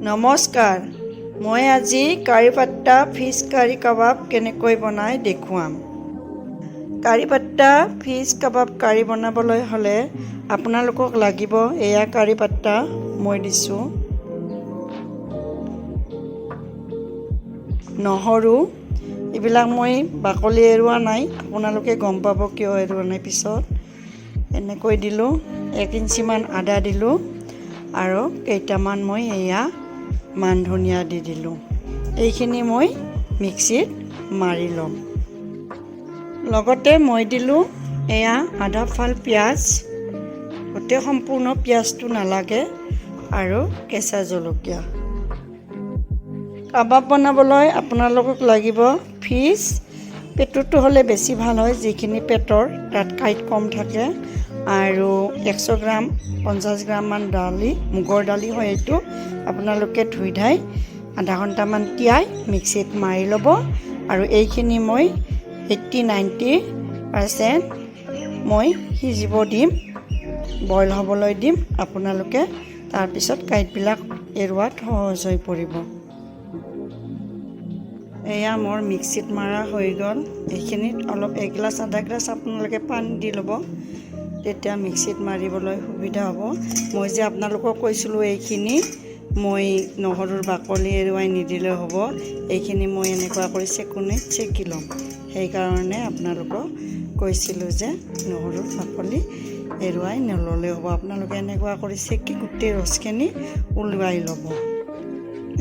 নমস্কাৰ, মই আজি কাৰিপাত্তা ফিছ কাৰি কাবাব কেনেকৈ বনাই দেখুৱাম। কাৰিপাত্তা ফিছ কাবাব কাৰি বনাবলৈ হ'লে আপোনালোকক লাগিব এয়া কাৰিপাত্তা মই দিছোঁ, নহৰু, এইবিলাক মই বাকলি এৰুৱা নাই, আপোনালোকে গম পাব কিয় এৰুৱা নাই পিছত। এনেকৈ দিলোঁ, 1 ইঞ্চিমান আদা দিলোঁ আৰু কেইটামান মই এয়া মান ধনিয়া দি দিলোঁ। এইখিনি মই মিক্সিত মাৰি ল'ম। লগতে মই দিলোঁ এয়া আধা ফাল পিঁয়াজ, গোটেই সম্পূৰ্ণ পিঁয়াজটো নালাগে, আৰু কেঁচা জলকীয়া। কাবাব বনাবলৈ আপোনালোকক লাগিব ফিছ, পেটুটো হ'লে বেছি ভাল হয়, যিখিনি পেটৰ তাত কাঁইট কম থাকে, আৰু 100 গ্ৰাম 50 গ্ৰামমান দালি, মুগৰ দালি হয় এইটো। আপোনালোকে ধুই ধাই আধা ঘণ্টামান তিয়াই মিক্সিত মাৰি ল'ব, আৰু এইখিনি মই 80-90% মই সিজিব দিম, বইল হ'বলৈ দিম। আপোনালোকে তাৰপিছত কাঁইটবিলাক এৰুৱাত সহজ হৈ পৰিব। এয়া মোৰ মিক্সিত মাৰা হৈ গ'ল। এইখিনিত অলপ এগিলাচ আধা গিলাচ আপোনালোকে পানী দি ল'ব, তেতিয়া মিক্সিত মাৰিবলৈ সুবিধা হ'ব। মই যে আপোনালোকক কৈছিলোঁ এইখিনি মই নহৰুৰ বাকলি এৰুৱাই নিদিলে হ'ব, এইখিনি মই এনেকুৱা কৰি চেকনিত চেকি ল'ম। সেইকাৰণে আপোনালোকক কৈছিলোঁ যে নহৰুৰ বাকলি এৰুৱাই নল'লে হ'ব। আপোনালোকে এনেকুৱা কৰি চেকি গোটেই ৰসখিনি ওলৱাই ল'ব।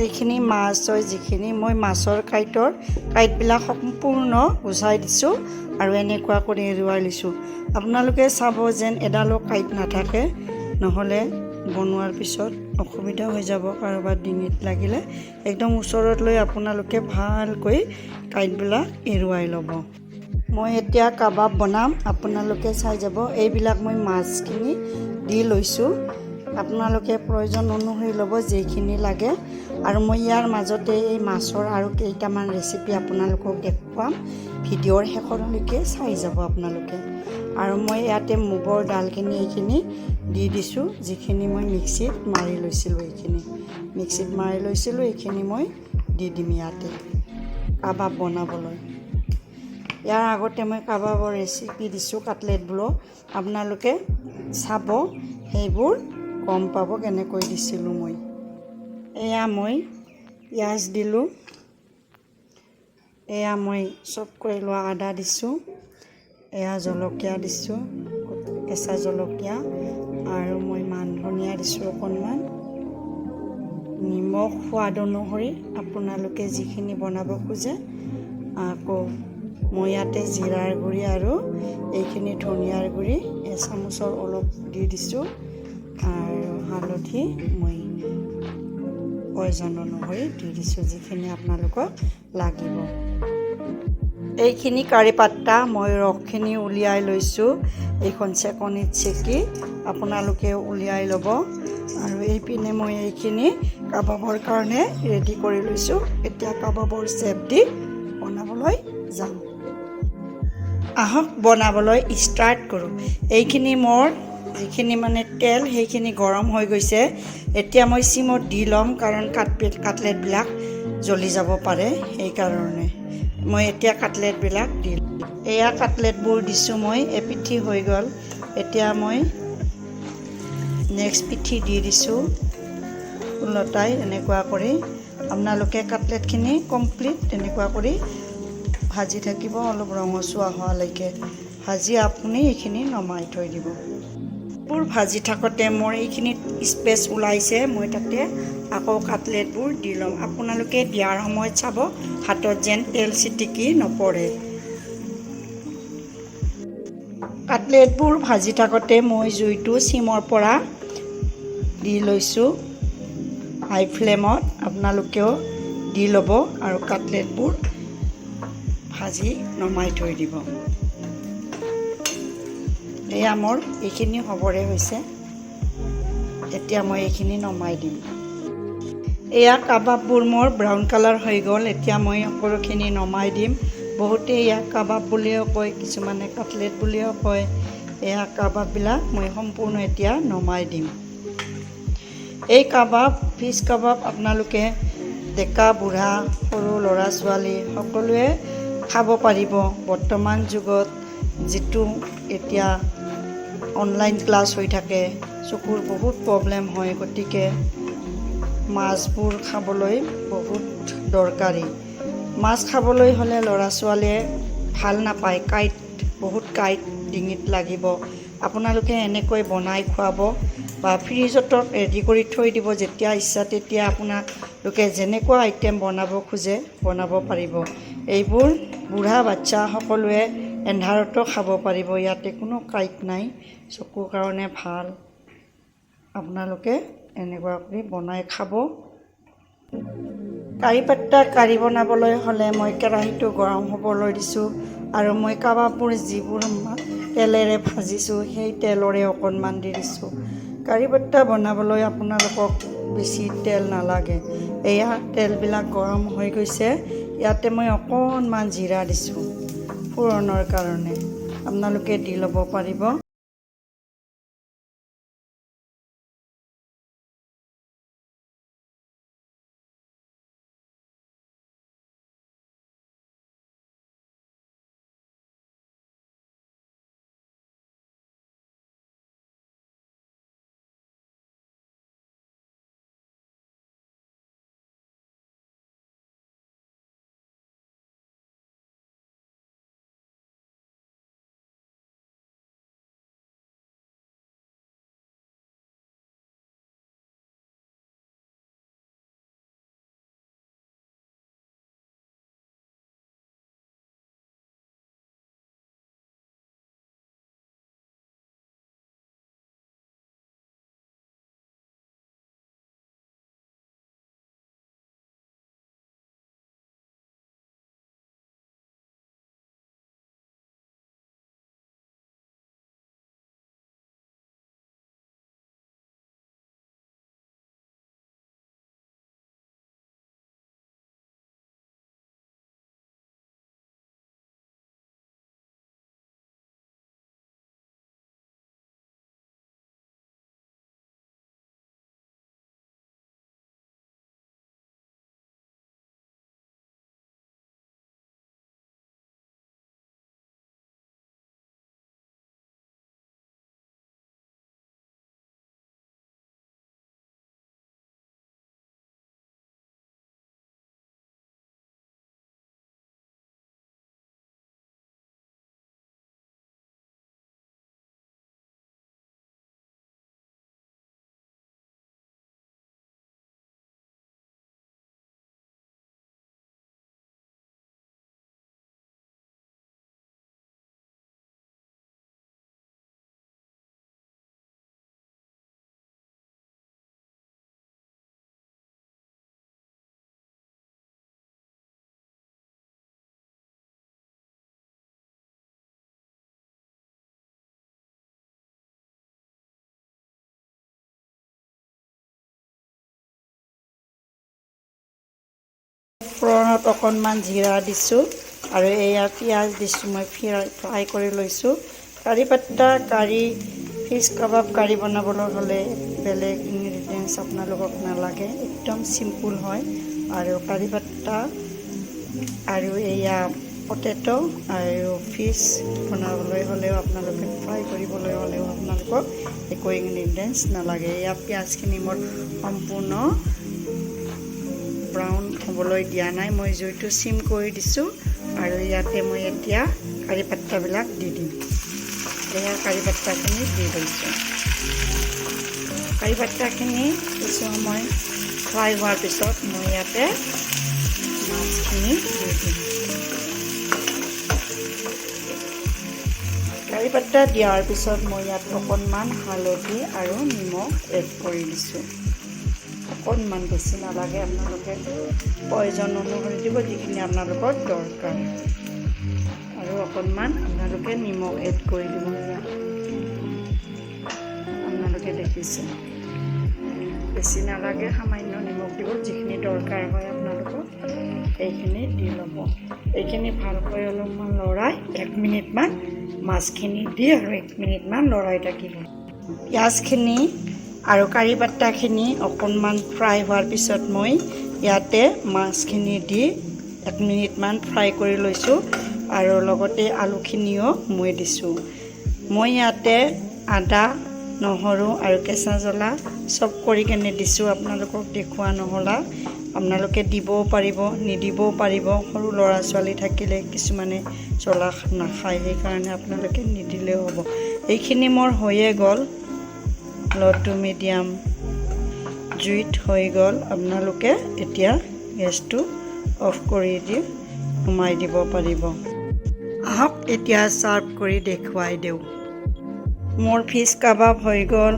এইখিনি মাছ হয়, যিখিনি মই মাছৰ কাঁইটবিলাক সম্পূৰ্ণ গুচাই দিছোঁ আৰু এনেকুৱা কৰি এৰুৱাই লৈছোঁ। আপোনালোকে চাব যেন এডালো কাঁইট নাথাকে, নহ'লে বনোৱাৰ পিছত অসুবিধা হৈ যাব কাৰোবাৰ ডিঙিত লাগিলে। একদম ওচৰত লৈ আপোনালোকে ভালকৈ কাঁইটবিলাক এৰুৱাই ল'ব। মই এতিয়া কাবাব বনাম, আপোনালোকে চাই যাব। এইবিলাক মই মাছখিনি দি লৈছোঁ, আপোনালোকে প্ৰয়োজন অনুসৰি ল'ব যিখিনি লাগে। আৰু মই ইয়াৰ মাজতে এই মাছৰ আৰু কেইটামান ৰেচিপি আপোনালোকক দেখুৱাম, ভিডিঅ'ৰ শেষলৈকে চাই যাব আপোনালোকে। আৰু মই ইয়াতে মুগৰ দালখিনি এইখিনি দি দিছোঁ, যিখিনি মই মিক্সিত মাৰি লৈছিলোঁ। এইখিনি মই দি দিম ইয়াতে কাবাব বনাবলৈ। ইয়াৰ আগতে মই কাবাবৰ ৰেচিপি দিছোঁ কাটলেটবোৰৰ, আপোনালোকে চাব, সেইবোৰ গম পাব কেনেকৈ দিছিলোঁ মই। এয়া মই পিঁয়াজ দিলোঁ, এয়া মই চপ কৰি লোৱা আদা দিছোঁ, এয়া জলকীয়া দিছোঁ, কেঁচা জলকীয়া, আৰু মই মান ধনিয়া দিছোঁ অকণমান, নিমখ সোৱাদ অনুসৰি আপোনালোকে যিখিনি বনাব খোজে। আকৌ মই ইয়াতে জিৰাৰ গুড়ি আৰু এইখিনি ধনিয়াৰ গুড়ি এচামুচৰ অলপ দি দিছোঁ, আৰু হালধি মই প্ৰয়োজন অনুসৰি দি দিছোঁ, যিখিনি আপোনালোকক লাগিব। এইখিনি কাৰিপাত্তা মই ৰসখিনি উলিয়াই লৈছোঁ, এইখন চেকনিত চেকি আপোনালোকে উলিয়াই ল'ব। আৰু এইপিনে মই এইখিনি কাবাবৰ কাৰণে ৰেডি কৰি লৈছোঁ। এতিয়া কাবাবৰ চেপ দি বনাবলৈ যাম। আহক বনাবলৈ ষ্টাৰ্ট কৰোঁ। এইখিনি মোৰ যিখিনি মানে তেল সেইখিনি গৰম হৈ গৈছে। এতিয়া মই চিমত দি ল'ম, কাৰণ কাটলেটবিলাক জ্বলি যাব পাৰে, সেইকাৰণে মই এতিয়া কাটলেটবিলাক দি ল'ম। এয়া কাটলেটবোৰ দিছোঁ মই, এপিঠি হৈ গ'ল। এতিয়া মই নেক্সট পিঠি দি দিছোঁ ওলটাই। এনেকুৱা কৰি আপোনালোকে কাটলেটখিনি কমপ্লিট তেনেকুৱা কৰি ভাজি থাকিব, অলপ ৰঙচুৱা হোৱালৈকে ভাজি আপুনি এইখিনি নমাই থৈ দিব। এইবোৰ ভাজি থাকোঁতে মোৰ এইখিনিত স্পেচ ওলাইছে, মই তাতে আকৌ কাটলেটবোৰ দি ল'ম। আপোনালোকে দিয়াৰ সময়ত চাব হাতত যেন তেল ছিটিকি নপৰে। কাটলেটবোৰ ভাজি থাকোঁতে মই জুইটো চিমৰ পৰা দি লৈছোঁ, হাই ফ্লেমত আপোনালোকেও দি ল'ব, আৰু কাটলেটবোৰ ভাজি নমাই থৈ দিব। এয়া মোৰ এইখিনি হ'বৰে হৈছে। এতিয়া মই এইখিনি নমাই দিম। এয়া কাবাববোৰ মোৰ ব্ৰাউন কালাৰ হৈ গ'ল। এতিয়া মই সকলোখিনি নমাই দিম। বহুতে ইয়াক কাবাব বুলিও কয়, কিছুমানে কাটলেট বুলিও কয়। এয়া কাবাববিলাক মই সম্পূৰ্ণ এতিয়া নমাই দিম। এই কাবাব ফিছ কাবাব আপোনালোকে ডেকা বুঢ়া সৰু ল'ৰা ছোৱালী সকলোৱে খাব পাৰিব। বৰ্তমান যুগত যিটো এতিয়া অনলাইন ক্লাছ হৈ থাকে, চকুৰ বহুত প্ৰব্লেম হয়, গতিকে মাছবোৰ খাবলৈ বহুত দৰকাৰী। মাছ খাবলৈ হ'লে ল'ৰা ছোৱালীয়ে ভাল নাপায়, বহুত কাঁইট ডিঙিত লাগিব। আপোনালোকে এনেকৈ বনাই খুৱাব বা ফ্ৰিজত ৰেডি কৰি থৈ দিব, যেতিয়া ইচ্ছা তেতিয়া আপোনালোকে যেনেকুৱা আইটেম বনাব খোজে বনাব পাৰিব। এইবোৰ বুঢ়া বাচ্চা সকলোৱে এন্ধাৰতো খাব পাৰিব, ইয়াতে কোনো কাঁইট নাই, চকুৰ কাৰণে ভাল। আপোনালোকে এনেকুৱা কৰি বনাই খাব। কাৰিপাত্তা কাৰি বনাবলৈ হ'লে মই কেৰাহীটো গৰম হ'বলৈ দিছোঁ আৰু মই কাবাববোৰ যিবোৰ তেলেৰে ভাজিছোঁ সেই তেলৰে অকণমান দি দিছোঁ। কাৰিপাত্তা বনাবলৈ আপোনালোকক বেছি তেল নালাগে। এয়া তেলবিলাক গৰম হৈ গৈছে, ইয়াতে মই অকণমান জিৰা দিছোঁ ফোৰণৰ কাৰণে, আপোনালোকে দি ল'ব পাৰিব। ফোৰণত অকণমান জিৰা দিছোঁ আৰু এয়া পিঁয়াজ দিছোঁ, মই ফ্ৰাই কৰি লৈছোঁ। কাৰিপাত্তা কাৰি ফিছ কাবাব কাৰি বনাবলৈ হ'লে বেলেগ ইনগ্ৰিডিয়েণ্টছ আপোনালোকক নালাগে, একদম চিম্পুল হয়। আৰু কাৰিপাত্তা আৰু এয়া পটেটো আৰু ফিছ বনাবলৈ হ'লেও আপোনালোকে ফ্ৰাই কৰিবলৈ হ'লেও আপোনালোকক একো ইনগ্ৰিডিয়েণ্টছ নালাগে। এয়া পিঁয়াজখিনি মোৰ সম্পূৰ্ণ ব্ৰাউন হ'বলৈ দিয়া নাই, মই জুইটো চিম কৰি দিছোঁ আৰু ইয়াতে মই এতিয়া কাৰিপাত্তাবিলাক দি দিম। এয়া কাৰিপাত্তাখিনি দি দিছোঁ। কাৰিপাত্তাখিনি কিছু সময় ফ্ৰাই হোৱাৰ পিছত মই ইয়াতে মাছখিনি দি দিম। কাৰিপাত্তা দিয়াৰ পিছত মই ইয়াত অকণমান হালধি আৰু নিমখ এড কৰি দিছোঁ। অকণমান বেছি নালাগে, আপোনালোকে প্ৰয়োজন অনুসৰি দিব, যিখিনি আপোনালোকৰ দৰকাৰ। আৰু অকণমান আপোনালোকে নিমখ এড কৰি দিব। আপোনালোকে দেখিছে, বেছি নালাগে, সামান্য নিমখ দিব, যিখিনি দৰকাৰ হয় আপোনালোকক সেইখিনি দি ল'ব। এইখিনি ভালকৈ অলপমান লৰাই 1 মিনিটমান মাছখিনি দি আৰু 1 মিনিটমান লৰাই থাকিব। পিঁয়াজখিনি আৰু কাৰি পাত্তাখিনি অকণমান ফ্ৰাই হোৱাৰ পিছত মই ইয়াতে মাছখিনি দি 1 মিনিটমান ফ্ৰাই কৰি লৈছোঁ আৰু লগতে আলুখিনিও মই দিছোঁ। মই ইয়াতে আদা নহৰু আৰু কেঁচা জ্বলা চব কৰি কেনে দিছোঁ। আপোনালোকক দেখুওৱা নহ'লা, আপোনালোকে দিবও পাৰিব নিদিবও পাৰিব। সৰু ল'ৰা ছোৱালী থাকিলে কিছুমানে জ্বলা নাখায়, সেইকাৰণে আপোনালোকে নিদিলেও হ'ব। এইখিনি মোৰ হৈয়ে গ'ল, ল' টু মিডিয়াম জুইত হৈ গ'ল। আপোনালোকে এতিয়া গেছটো অফ কৰি দি নমাই দিব পাৰিব। আহক এতিয়া চাৰ্ভ কৰি দেখুৱাই দিওঁ। মোৰ ফিছ কাবাব হৈ গ'ল,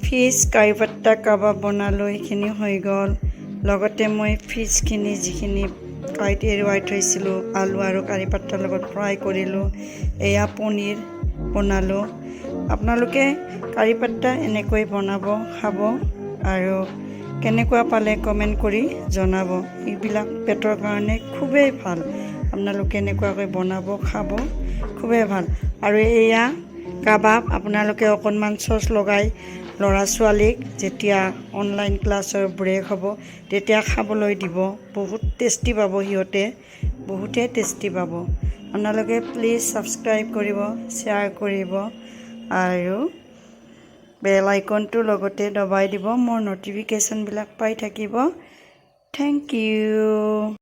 ফিছ কাৰি পাত্তা কাবাব বনালোঁ, এইখিনি হৈ গ'ল। লগতে মই ফিছখিনি যিখিনি কাইট এৰুৱাই থৈছিলোঁ আলু আৰু কাৰি পাত্তাৰ লগত ফ্ৰাই কৰিলোঁ। এয়া পনীৰ বনালোঁ। আপোনালোকে কাৰি পাত্তা এনেকৈ বনাব, খাব আৰু কেনেকুৱা পালে কমেণ্ট কৰি জনাব। এইবিলাক পেটৰ কাৰণে খুবেই ভাল, আপোনালোকে এনেকুৱাকৈ বনাব, খাব, খুবেই ভাল। আৰু এয়া কাবাব আপোনালোকে অকণমান চচ লগাই ল'ৰা ছোৱালীক যেতিয়া অনলাইন ক্লাছৰ ব্ৰেক হ'ব তেতিয়া খাবলৈ দিব। বহুত টেষ্টি পাব সিহঁতে, বহুতেই টেষ্টি পাব। আপোনালোকে প্লিজ ছাবস্ক্ৰাইব কৰিব, শ্বেয়াৰ কৰিব আৰু বেল আইকনটো লগতে দবাই দিব। মোৰ ন'টিফিকেশ্যনবিলাক পাই থাকিব। Thank U.